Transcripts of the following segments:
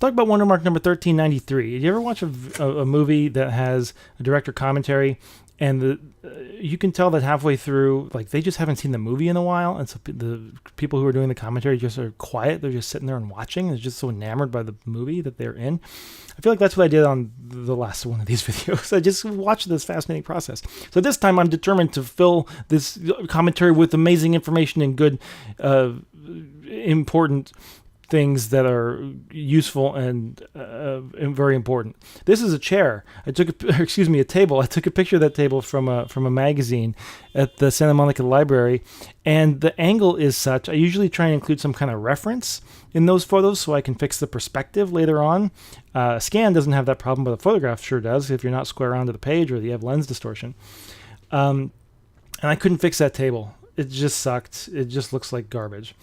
talk about Wondermark number 1393. Did you ever watch a movie that has a director commentary, and you can tell that halfway through, like, they just haven't seen the movie in a while, and so the people who are doing the commentary just are quiet. They're just sitting there and watching. They're just so enamored by the movie that they're in. I feel like that's what I did on the last one of these videos. I just watched this fascinating process. So this time I'm determined to fill this commentary with amazing information and good, important things that are useful and very important. This is a chair. A table. I took a picture of that table from a magazine at the Santa Monica Library, and the angle is such. I usually try and include some kind of reference in those photos so I can fix the perspective later on. Scan doesn't have that problem, but a photograph sure does if you're not square onto the page or you have lens distortion. And I couldn't fix that table. It just sucked. It just looks like garbage.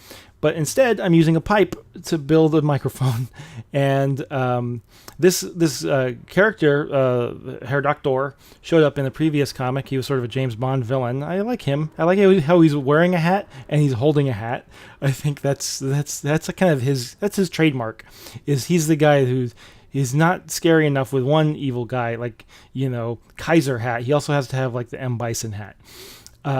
But instead, I'm using a pipe to build a microphone. And this character, Herr Doctor, showed up in the previous comic. He was sort of a James Bond villain. I like him. I like how he's wearing a hat and he's holding a hat. I think that's a kind of his trademark. Is he's the guy he's not scary enough with one evil guy like, Kaiser hat. He also has to have like the M. Bison hat.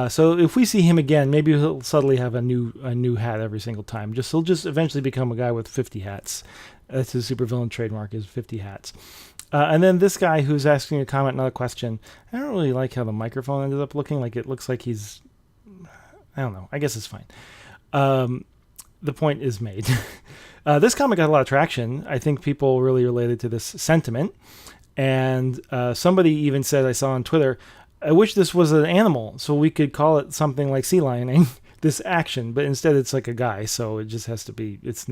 So if we see him again, maybe he'll suddenly have a new hat every single time. He'll just eventually become a guy with 50 hats. That's his supervillain trademark, is 50 hats. And then this guy who's asking a comment, another question. I don't really like how the microphone ended up looking. Like, it looks like he's, I don't know. I guess it's fine. The point is made. This comic got a lot of traction. I think people really related to this sentiment. And somebody even said, I saw on Twitter, I wish this was an animal so we could call it something like sea lioning, this action, but instead it's like a guy, so it just has to be, it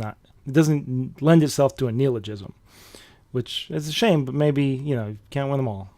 doesn't lend itself to a neologism, which is a shame, but maybe, you can't win them all.